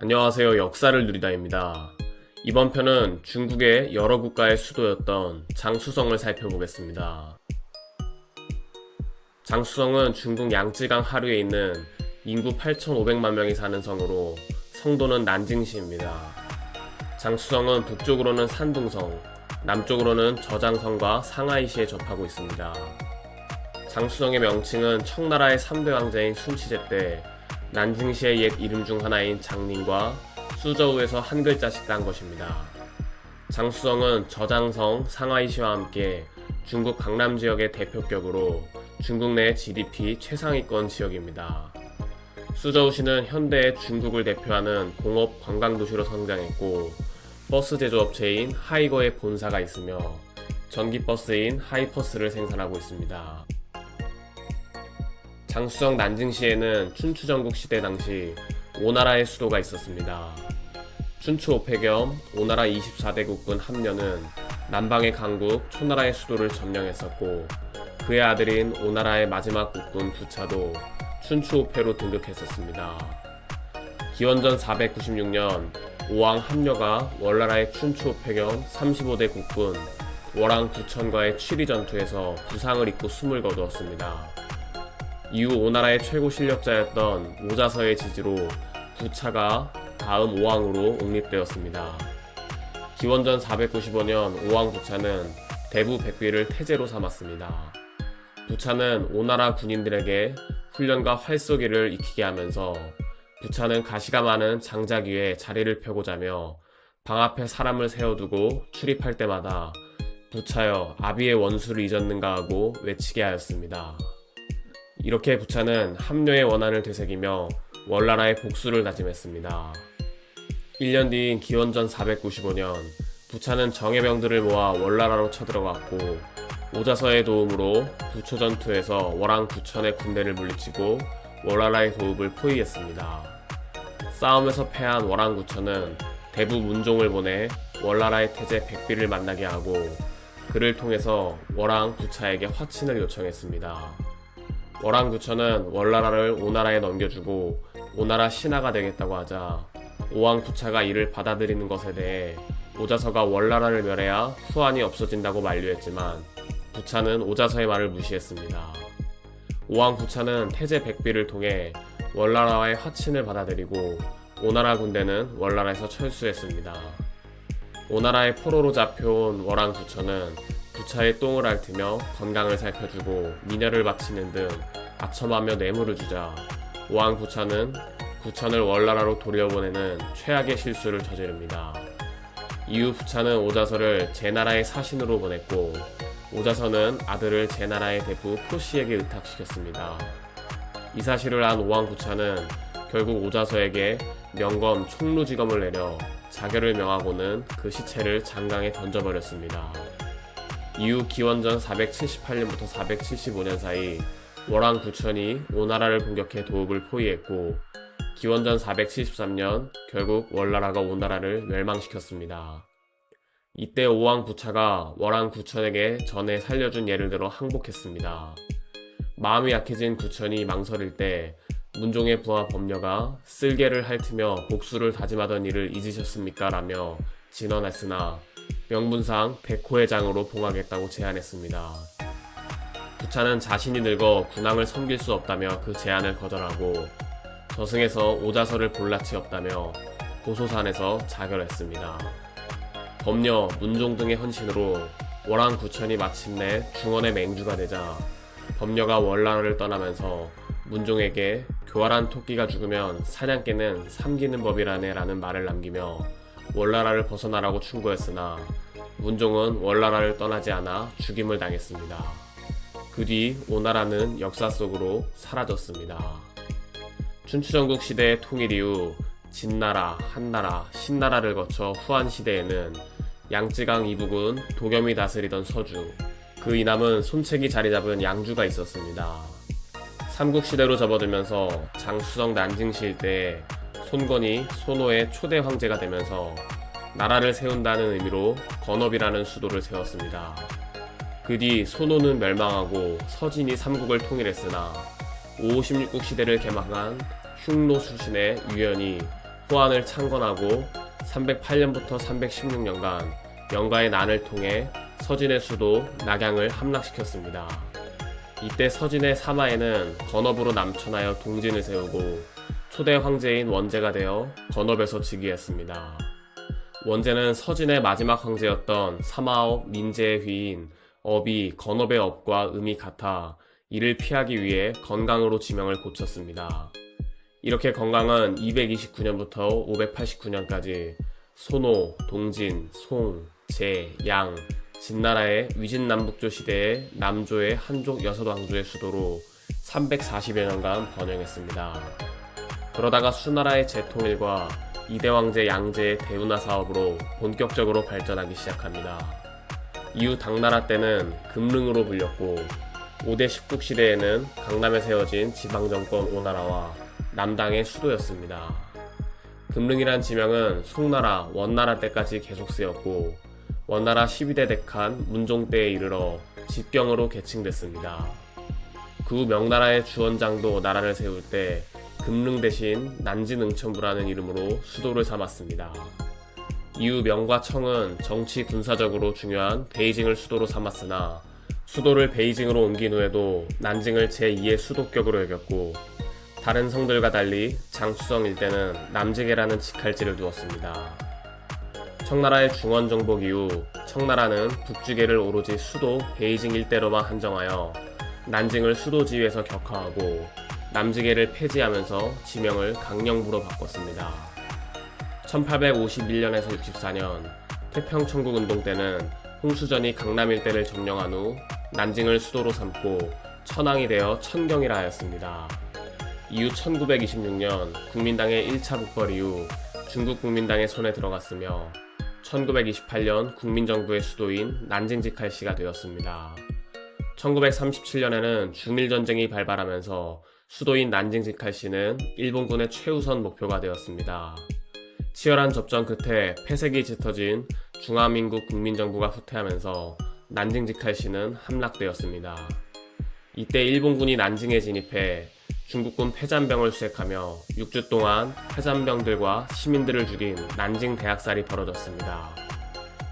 안녕하세요. 역사를 누리다입니다. 이번 편은 중국의 여러 국가의 수도였던 장수성을 살펴보겠습니다. 장수성은 중국 양쯔강 하류에 있는 인구 8,500만 명이 사는 성으로 성도는 난징시입니다. 장수성은 북쪽으로는 산둥성, 남쪽으로는 저장성과 상하이시에 접하고 있습니다. 장수성의 명칭은 청나라의 3대 왕자인 순치제 때 난징시의 옛 이름 중 하나인 장寧과 수저우에서 한 글자씩 딴 것입니다. 장수성은 저장성, 상하이시와 함께 중국 강남 지역의 대표격으로 중국 내 GDP 최상위권 지역입니다. 수저우시는 현대의 중국을 대표하는 공업 관광도시로 성장했고 버스 제조업체인 하이거의 본사가 있으며 전기버스인 하이퍼스를 생산하고 있습니다. 장수성 난징시에는 춘추전국 시대 당시 오나라의 수도가 있었습니다. 춘추 5패 겸 오나라 24대 국군 함려는 남방의 강국 초나라의 수도를 점령했었고 그의 아들인 오나라의 마지막 국군 부차도 춘추 5패로 등극했었습니다. 기원전 496년 오왕 함려가 월나라의 춘추 5패 겸 35대 국군 월왕 부천과의 취리 전투에서 부상을 입고 숨을 거두었습니다. 이후 오나라의 최고 실력자였던 오자서의 지지로 부차가 다음 오왕으로 옹립되었습니다. 기원전 495년 오왕 부차는 대부 백비를 태제로 삼았습니다. 부차는 오나라 군인들에게 훈련과 활쏘기를 익히게 하면서 부차는 가시가 많은 장작 위에 자리를 펴고 자며 방 앞에 사람을 세워두고 출입할 때마다 부차여 아비의 원수를 잊었는가 하고 외치게 하였습니다. 이렇게 부차는 함려의 원한을 되새기며 월나라의 복수를 다짐했습니다. 1년 뒤인 기원전 495년 부차는 정예병들을 모아 월나라로 쳐들어갔고 오자서의 도움으로 부초전투에서 월왕 부천의 군대를 물리치고 월나라의 도읍을 포위했습니다. 싸움에서 패한 월왕 부천은 대부 문종을 보내 월나라의 태제 백비를 만나게 하고 그를 통해서 월왕 부차에게 화친을 요청했습니다. 월왕 부천은 월나라를 오나라에 넘겨주고 오나라 신하가 되겠다고 하자 오왕 부차가 이를 받아들이는 것에 대해 오자서가 월나라를 멸해야 후환이 없어진다고 만류했지만 부차는 오자서의 말을 무시했습니다. 오왕 부차는 태제 백비를 통해 월나라와의 화친을 받아들이고 오나라 군대는 월나라에서 철수했습니다. 오나라의 포로로 잡혀온 월왕 부천은 부차의 똥을 핥으며 건강을 살펴주고 미녀를 바치는 등 아첨하며 뇌물을 주자 오왕 부차는 부천을 월나라로 돌려보내는 최악의 실수를 저지릅니다. 이후 부차는 오자서를 제나라의 사신으로 보냈고 오자서는 아들을 제나라의 대부 표시에게 의탁시켰습니다. 이 사실을 안 오왕 부차는 결국 오자서에게 명검 총루지검을 내려 자결을 명하고는 그 시체를 장강에 던져버렸습니다. 이후 기원전 478년부터 475년 사이 월왕 부천이 오나라를 공격해 도읍을 포위했고 기원전 473년 결국 월나라가 오나라를 멸망시켰습니다. 이때 오왕 부차가 월왕 부천에게 전에 살려준 예를 들어 항복했습니다. 마음이 약해진 부천이 망설일 때 문종의 부하 범녀가 쓸개를 핥으며 복수를 다짐하던 일을 잊으셨습니까? 라며 진언했으나 명분상 백호의 장으로 봉하겠다고 제안했습니다. 부차는 자신이 늙어 군왕을 섬길 수 없다며 그 제안을 거절하고 저승에서 오자서를 볼라치 없다며 고소산에서 자결했습니다. 범녀, 문종 등의 헌신으로 월왕 부천이 마침내 중원의 맹주가 되자 범녀가 월나라를 떠나면서 문종에게 교활한 토끼가 죽으면 사냥개는 삼기는 법이라네 라는 말을 남기며 월나라를 벗어나라고 충고했으나 문종은 월나라를 떠나지 않아 죽임을 당했습니다. 그 뒤 오나라는 역사 속으로 사라졌습니다. 춘추전국 시대의 통일 이후 진나라, 한나라, 신나라를 거쳐 후한시대에는 양쯔강 이북은 도겸이 다스리던 서주, 그 이남은 손책이 자리잡은 양주가 있었습니다. 삼국시대로 접어들면서 장수성 난징시 일대에 손건이 손호의 초대 황제가 되면서 나라를 세운다는 의미로 건업이라는 수도를 세웠습니다. 그 뒤 손호는 멸망하고 서진이 삼국을 통일했으나 5, 16국 시대를 개망한 흉노 수신의 유연이 호안을 창건하고 308년부터 316년간 영가의 난을 통해 서진의 수도 낙양을 함락시켰습니다. 이때 서진의 사마에는 건업으로 남천하여 동진을 세우고 초대 황제인 원제가 되어 건업에서 즉위했습니다. 원제는 서진의 마지막 황제였던 사마업 민제의 휘인 업이 건업의 업과 음이 같아 이를 피하기 위해 건강으로 지명을 고쳤습니다. 이렇게 건강은 229년부터 589년까지 소노, 동진, 송, 제, 양, 진나라의 위진남북조 시대의 남조의 한족 6왕조의 수도로 340여 년간 번영했습니다. 그러다가 수나라의 재통일과 이대왕제 양제의 대운하 사업으로 본격적으로 발전하기 시작합니다. 이후 당나라 때는 금릉으로 불렸고 5대 십국 시대에는 강남에 세워진 지방정권 오나라와 남당의 수도였습니다. 금릉이란 지명은 송나라, 원나라 때까지 계속 쓰였고 원나라 12대 대칸 문종 때에 이르러 집경으로 개칭됐습니다. 그 후 명나라의 주원장도 나라를 세울 때 금릉 대신 난진응천부라는 이름으로 수도를 삼았습니다. 이후 명과 청은 정치 군사적으로 중요한 베이징을 수도로 삼았으나 수도를 베이징으로 옮긴 후에도 난징을 제2의 수도격으로 여겼고 다른 성들과 달리 장수성 일대는 남직해라는 직할지를 두었습니다. 청나라의 중원 정복 이후 청나라는 북주계를 오로지 수도 베이징 일대로만 한정하여 난징을 수도지휘에서 격화하고 남직해를 폐지하면서 지명을 강령부로 바꿨습니다. 1851년에서 64년 태평천국운동 때는 홍수전이 강남 일대를 점령한 후 난징을 수도로 삼고 천왕이 되어 천경이라 하였습니다. 이후 1926년 국민당의 1차 북벌 이후 중국 국민당의 손에 들어갔으며 1928년 국민정부의 수도인 난징직할시가 되었습니다. 1937년에는 중일전쟁이 발발하면서 수도인 난징직할시는 일본군의 최우선 목표가 되었습니다. 치열한 접전 끝에 폐색이 짙어진 중화민국 국민정부가 후퇴하면서 난징직할시는 함락되었습니다. 이때 일본군이 난징에 진입해 중국군 패잔병을 수색하며 6주 동안 패잔병들과 시민들을 죽인 난징 대학살이 벌어졌습니다.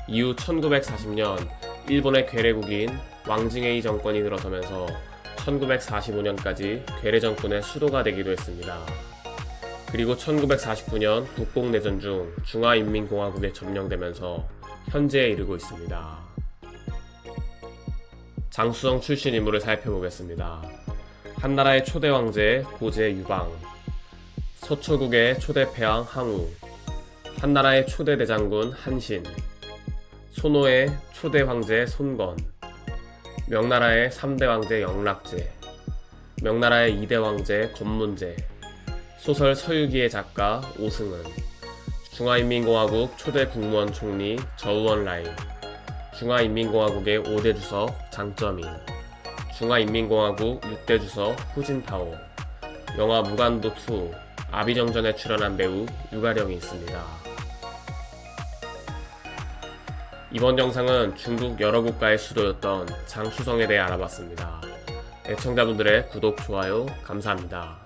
이후 1940년 일본의 괴뢰국인 왕징웨이 정권이 들어서면서 1945년까지 괴뢰 정권의 수도가 되기도 했습니다. 그리고 1949년 국공내전 중 중화인민공화국에 점령되면서 현재에 이르고 있습니다. 장수성 출신 인물을 살펴보겠습니다. 한나라의 초대 황제 고제 유방, 서초국의 초대 패왕 항우, 한나라의 초대 대장군 한신, 소노의 초대 황제 손건, 명나라의 3대 왕제 영락제, 명나라의 2대 왕제 건문제, 소설 서유기의 작가 오승은, 중화인민공화국 초대 국무원 총리 저우원라이, 중화인민공화국의 5대 주석 장쩌민, 중화인민공화국 6대 주석 후진타오, 영화 무간도2 아비정전에 출연한 배우 유가령이 있습니다. 이번 영상은 중국 여러 국가의 수도였던 장수성에 대해 알아봤습니다. 애청자분들의 구독, 좋아요 감사합니다.